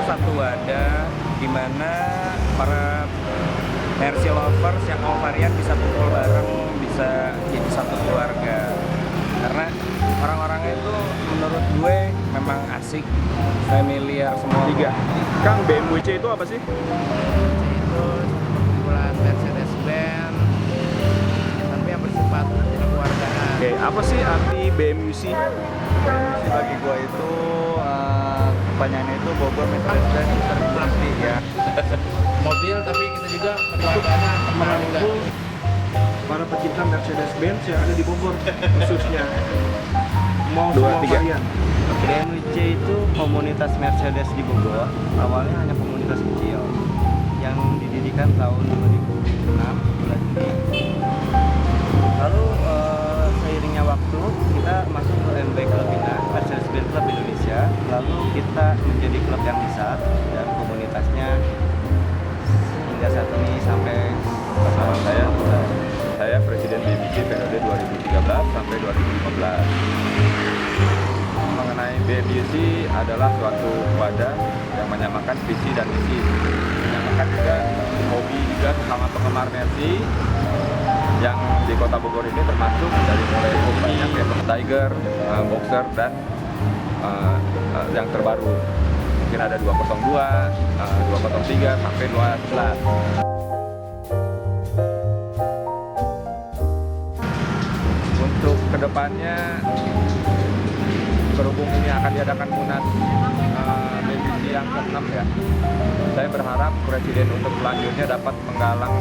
Satu wadah di mana para Mercy lovers yang mau varian bisa kumpul bareng, bisa jadi satu keluarga. Karena orang-orangnya itu menurut gue memang asik, familiar semua. Tiga. Kang, BMWC itu apa sih? Itu kumpulan Mercedes-Benz tapi yang bersifat kekeluargaan. Oke, apa sih arti BMWC? BMWC bagi gua itu kepanjangannya itu Bogor Mercedes-Benz Intercity ya. Mobil tapi kita juga kekeluargaan Merangkul para pecinta Mercedes-Benz yang ada di Bogor khususnya. Mau Dua, semua tiga. varian. BMWC itu komunitas Mercedes di Bogor. Awalnya hanya komunitas kecil yang didirikan tahun 2006 bulan Juni. Lalu seiringnya waktu kita masuk ke MB Clubina, Mercedes-Benz Club Indonesia. Lalu kita menjadi klub yang besar dan komunitasnya hingga saat ini sampai Nama saya Presiden BMWC periode 2013 sampai 2015. Mengenai BMWC adalah suatu wadah yang menyamakan visi dan misi, menyamakan juga hobi juga sama penggemar Mercy yang di Kota Bogor ini, termasuk dari mulai banyak ya, Tiger, Boxer dan yang terbaru mungkin ada 202, 203 sampai 211. Untuk kedepannya, berhubung ini akan diadakan Munas BMWC yang ke-6 ya, saya berharap Presiden untuk selanjutnya dapat menggalang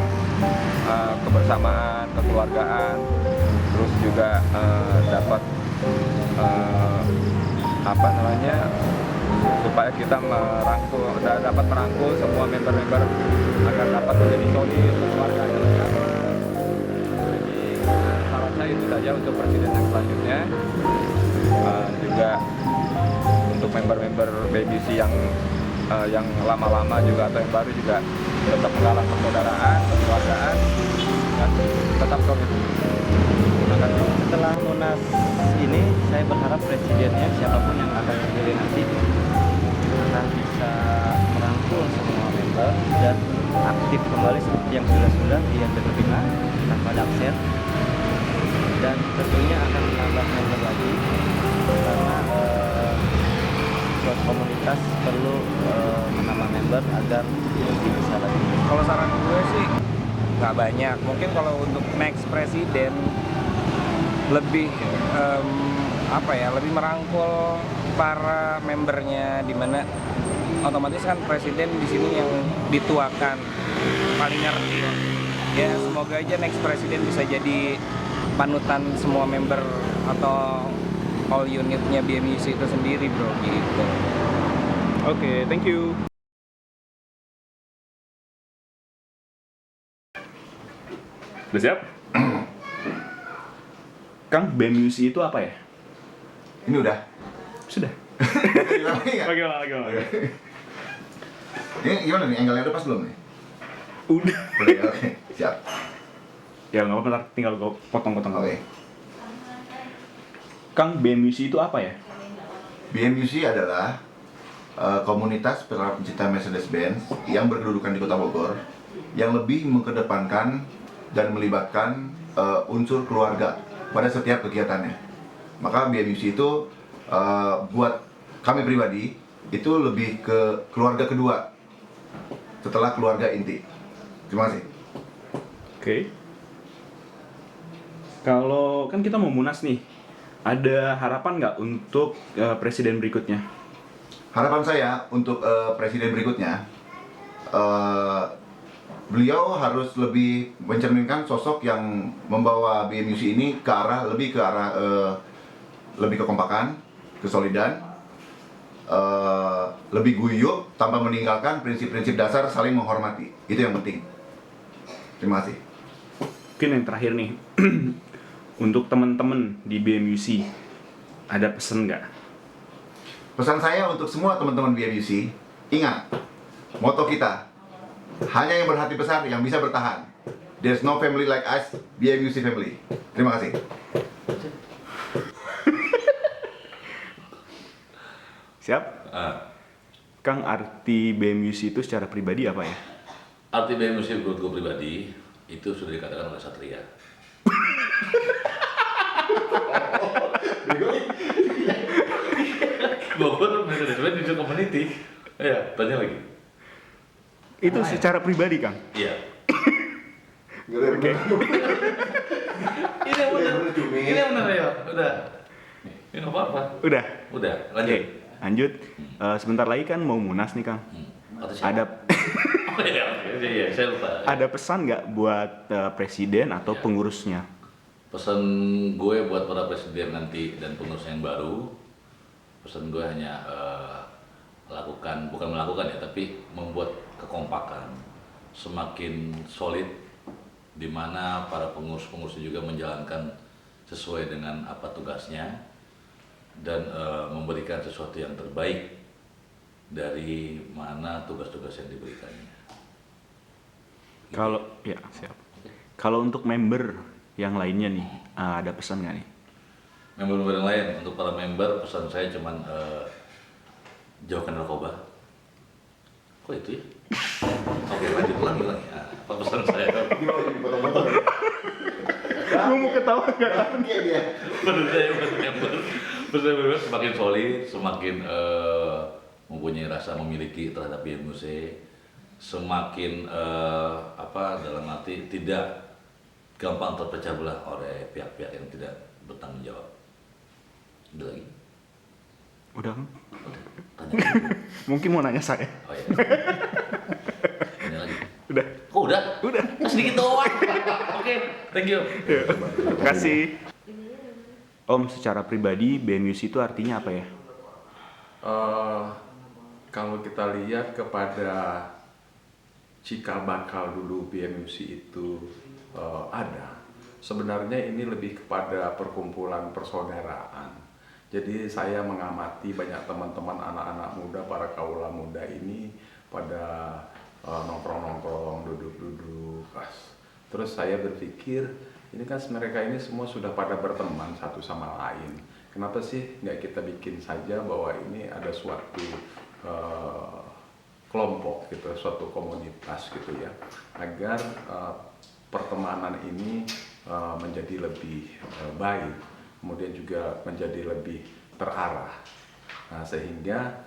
kebersamaan, kekeluargaan, terus juga dapat supaya kita dapat merangkul semua member-member agar dapat menjadi solid, keluarganya lebih aman. Jadi saran saya itu saja untuk Presiden yang selanjutnya. Juga untuk member-member BMWC yang lama-lama juga atau yang baru juga tetap menggalang persaudaraan, kekeluargaan, dan tetap solid. Terima kasih. Setelah Munas ini, saya berharap presidennya siapapun yang akan terpilih nanti akan bisa merangkul semua member dan aktif kembali seperti yang sudah di Filipina tanpa dakset, dan tentunya akan menambah member lagi karena suatu komunitas perlu menambah member agar lebih besar lagi. Kalau saran gue sih nggak banyak. Mungkin kalau untuk next presiden lebih lebih merangkul para membernya, di mana otomatis kan presiden di sini yang dituakan, paling ngerti ya. Ya semoga aja next presiden bisa jadi panutan semua member atau all unitnya BMWC itu sendiri, bro, gitu. Oke, thank you. Udah siap? Kang, BMWC itu apa ya? Ini udah. Sudah. Gimana nih, nggak? Bagaimana? Ini gimana nih? Angle-nya udah pas belum nih? Udah. Udah ya, oke. Siap. Ya nggak apa-apa, ntar tinggal gue potong-potong. Oke. Kang, BMWC itu apa ya? BMWC adalah komunitas para pencinta Mercedes-Benz yang berkedudukan di Kota Bogor yang lebih mengedepankan dan melibatkan unsur keluarga pada setiap kegiatannya. Maka BMWC itu buat kami pribadi itu lebih ke keluarga kedua setelah keluarga inti. Terima kasih. Oke. Kalau kan kita mau munas nih, ada harapan nggak untuk presiden berikutnya? Harapan saya untuk presiden berikutnya, beliau harus lebih mencerminkan sosok yang membawa BMWC ini ke arah lebih kekompakan, kesolidan, lebih guyup tanpa meninggalkan prinsip-prinsip dasar saling menghormati. Itu yang penting. Terima kasih. Mungkin yang terakhir nih, untuk teman-teman di BMUC, ada pesan nggak? Pesan saya untuk semua teman-teman BMUC, ingat, moto kita, hanya yang berhati besar yang bisa bertahan. There's no family like us, BMUC family. Terima kasih. Siap? Kang, arti BMUC itu secara pribadi apa ya? Arti BMUC menurut gue pribadi itu sudah dikatakan oleh Satria. Bogor Mercedes-Benz User Community. Ya, tanya lagi. Itu secara pribadi, Kang? Iya. Oke. Ini yang benar. Ini yang benar ya. Udah. Ini nggak apa-apa. Udah? Udah. Oke, Lanjut. lanjut. Sebentar lagi kan mau Munas nih, Kang. Kata siapa? Ada Oh iya, saya lupa. ada pesan nggak buat presiden atau pengurusnya? Pesan gue buat para presiden nanti dan pengurus yang baru, pesan gue hanya bukan melakukan ya, tapi membuat kekompakan semakin solid, di mana para pengurus-pengurus juga menjalankan sesuai dengan apa tugasnya dan memberikan sesuatu yang terbaik dari mana tugas-tugas yang diberikannya. Kalau ya siap. Kalau untuk member yang lainnya nih, ada pesan nggak nih? Member-member yang lain, untuk para member pesan saya cuman jauhkan narkoba. Kok itu ya? Oke, lanjut ulangi. Apa pesan saya? Gue mau ketawa nggak? Pesan saya buat member, pesan saya member semakin solid, semakin mempunyai rasa memiliki terhadap BMUC, semakin dalam arti tidak gampang terpecah belah oleh pihak-pihak yang tidak bertanggung jawab. Udah lagi? Udah, Kang? Udah. Tanya lagi. Mungkin mau nanya saya. Oh iya. Tanya lagi. Udah. Oh udah? Udah. Sedikit doang. Oke, thank you. Terima kasih. Om, secara pribadi BMUC itu artinya apa ya? Kalau kita lihat kepada cikal bakal dulu BMUC itu ada, sebenarnya ini lebih kepada perkumpulan persaudaraan. Jadi saya mengamati banyak teman-teman anak-anak muda, para kaula muda ini pada nongkrong-nongkrong, duduk-duduk. Terus saya berpikir, ini kan mereka ini semua sudah pada berteman satu sama lain. Kenapa sih nggak kita bikin saja bahwa ini ada suatu kelompok gitu, suatu komunitas gitu ya, agar pertemanan ini menjadi lebih baik, kemudian juga menjadi lebih terarah. Nah, sehingga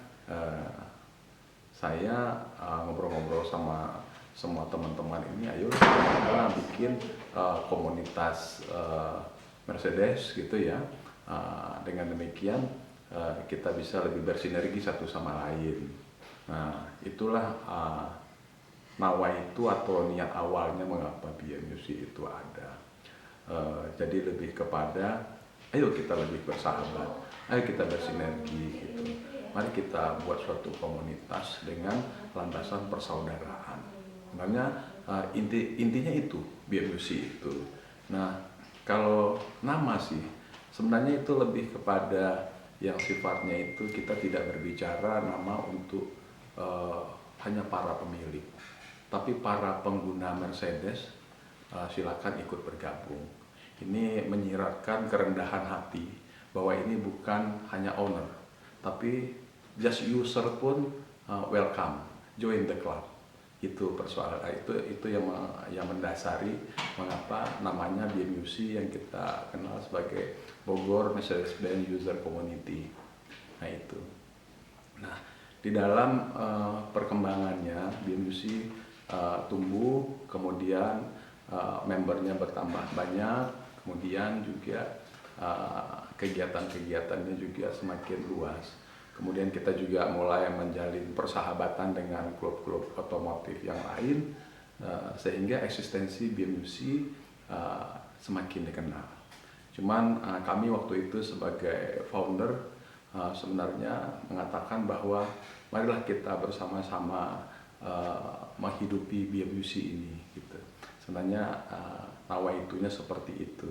saya ngobrol-ngobrol sama semua teman-teman ini, ayo kita bikin komunitas Mercedes gitu ya. Dengan demikian kita bisa lebih bersinergi satu sama lain. Nah, itulah nawaitu atau niat awalnya mengapa BMUC itu ada. Jadi lebih kepada ayo kita lebih bersahabat, ayo kita bersinergi gitu. Mari kita buat suatu komunitas dengan landasan persaudaraan. Sebenarnya intinya itu BMUC itu. Nah, kalau nama sih sebenarnya itu lebih kepada yang sifatnya itu kita tidak berbicara nama untuk hanya para pemilik, tapi para pengguna Mercedes silakan ikut bergabung. Ini menyiratkan kerendahan hati bahwa ini bukan hanya owner, tapi just user pun welcome, join the club. Itu persoalan itu yang mendasari mengapa namanya BMUC yang kita kenal sebagai Bogor Mercedes-Benz User Community. Nah itu. Nah, di dalam perkembangannya BMUC tumbuh, kemudian membernya bertambah banyak, kemudian juga kegiatan-kegiatannya juga semakin luas. Kemudian kita juga mulai menjalin persahabatan dengan klub-klub otomotif yang lain, sehingga eksistensi BMUC semakin dikenal. Cuman kami waktu itu sebagai founder sebenarnya mengatakan bahwa marilah kita bersama-sama menghidupi BMUC ini gitu. Sebenarnya nawaitunya seperti itu.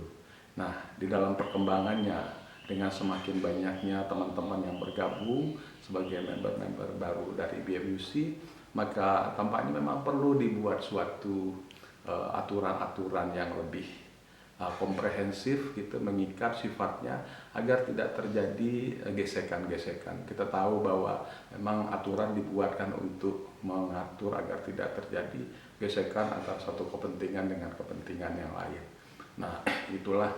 Nah, di dalam perkembangannya dengan semakin banyaknya teman-teman yang bergabung sebagai member-member baru dari BMUC, maka tampaknya memang perlu dibuat suatu aturan-aturan yang lebih komprehensif gitu, mengikat sifatnya agar tidak terjadi gesekan-gesekan. Kita tahu bahwa memang aturan dibuatkan untuk mengatur agar tidak terjadi gesekan antara satu kepentingan dengan kepentingan yang lain. Nah, itulah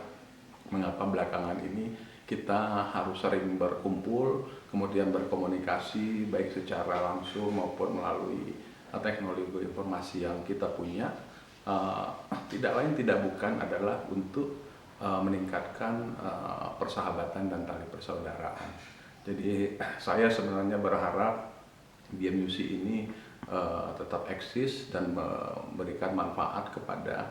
mengapa belakangan ini kita harus sering berkumpul, kemudian berkomunikasi baik secara langsung maupun melalui teknologi informasi yang kita punya. Tidak lain tidak bukan adalah untuk meningkatkan persahabatan dan tali persaudaraan. Jadi saya sebenarnya berharap BMUC ini tetap eksis dan memberikan manfaat kepada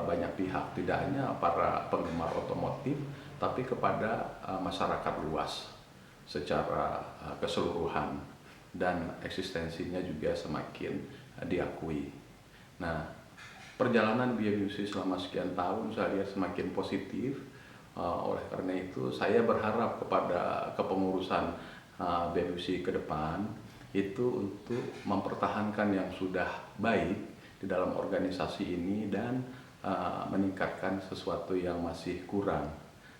banyak pihak, tidak hanya para penggemar otomotif, tapi kepada masyarakat luas secara keseluruhan, dan eksistensinya juga semakin diakui. Nah, perjalanan BMUC selama sekian tahun saya lihat semakin positif. Oleh karena itu saya berharap kepada kepengurusan BMUC ke depan itu untuk mempertahankan yang sudah baik di dalam organisasi ini dan meningkatkan sesuatu yang masih kurang.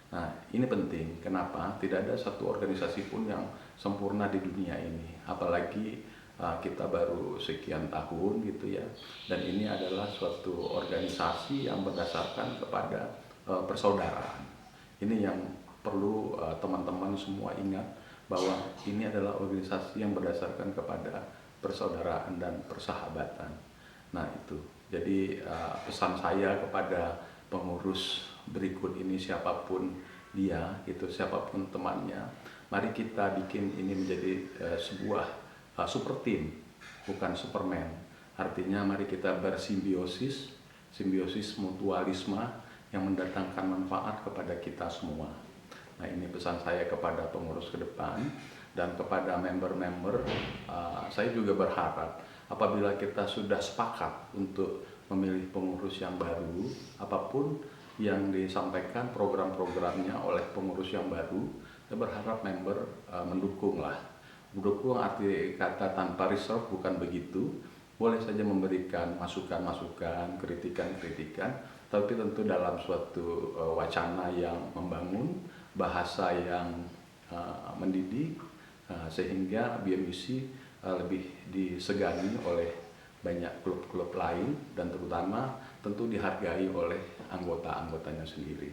Nah, ini penting. Kenapa? Tidak ada satu organisasi pun yang sempurna di dunia ini, apalagi kita baru sekian tahun gitu ya, dan ini adalah suatu organisasi yang berdasarkan kepada persaudaraan. Ini yang perlu teman-teman semua ingat, bahwa ini adalah organisasi yang berdasarkan kepada persaudaraan dan persahabatan. Nah itu, jadi pesan saya kepada pengurus berikut ini, siapapun dia, gitu, siapapun temannya, mari kita bikin ini menjadi sebuah super team, bukan superman. Artinya mari kita bersimbiosis, simbiosis mutualisme yang mendatangkan manfaat kepada kita semua. Nah, ini pesan saya kepada pengurus ke depan dan kepada member-member. Saya juga berharap apabila kita sudah sepakat untuk memilih pengurus yang baru, apapun yang disampaikan program-programnya oleh pengurus yang baru, saya berharap member mendukunglah. Mendukung arti kata tanpa reserve bukan begitu, boleh saja memberikan masukan-masukan, kritikan-kritikan, tapi tentu dalam suatu wacana yang membangun, bahasa yang mendidik, sehingga BMUC lebih disegani oleh banyak klub-klub lain dan terutama tentu dihargai oleh anggota-anggotanya sendiri.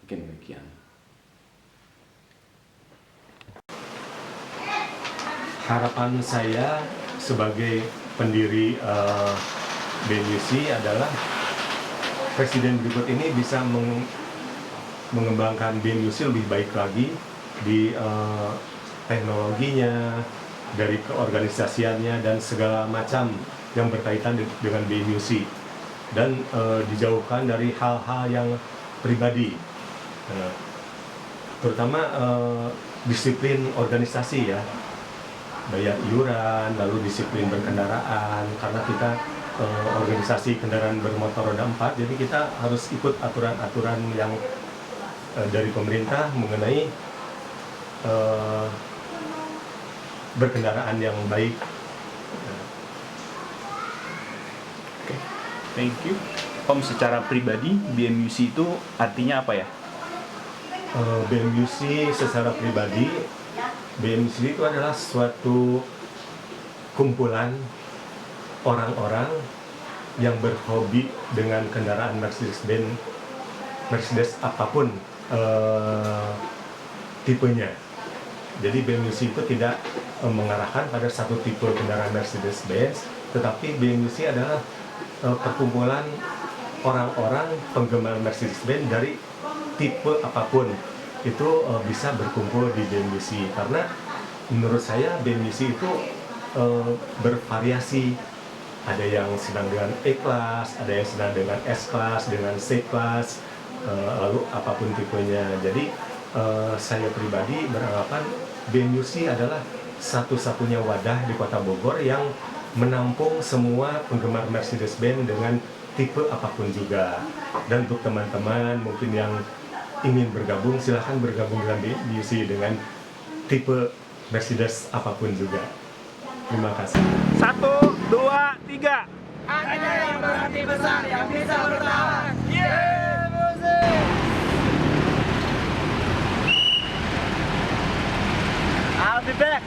Mungkin demikian. Harapan saya sebagai pendiri BMUC adalah presiden berikut ini bisa mengembangkan BMUC lebih baik lagi di teknologinya, dari keorganisasiannya dan segala macam yang berkaitan dengan BMUC, dan dijauhkan dari hal-hal yang pribadi, terutama disiplin organisasi ya, bayar iuran, lalu disiplin berkendaraan, karena kita organisasi kendaraan bermotor roda 4, jadi kita harus ikut aturan-aturan yang dari pemerintah mengenai berkendaraan yang baik. Oke, thank you. Om, secara pribadi BMUC itu artinya apa ya? BMUC secara pribadi, BMUC itu adalah suatu kumpulan orang-orang yang berhobi dengan kendaraan Mercedes apapun tipenya. Jadi BMUC itu tidak mengarahkan pada satu tipe kendaraan Mercedes-Benz, tetapi BMUC adalah perkumpulan orang-orang penggemar Mercedes-Benz dari tipe apapun. Itu bisa berkumpul di BMUC, karena menurut saya BMUC itu bervariasi. Ada yang sedang dengan E-Class, ada yang sedang dengan S-Class, dengan C-Class, lalu apapun tipenya. Jadi saya pribadi beranggapan BMUC adalah satu-satunya wadah di Kota Bogor yang menampung semua penggemar Mercedes-Benz dengan tipe apapun juga. Dan untuk teman-teman mungkin yang ingin bergabung, silahkan bergabung dengan BMUC dengan tipe Mercedes apapun juga. Terima kasih. 1, 2, 3. Hanya yang berhati besar yang bisa bertahan. I'll be back.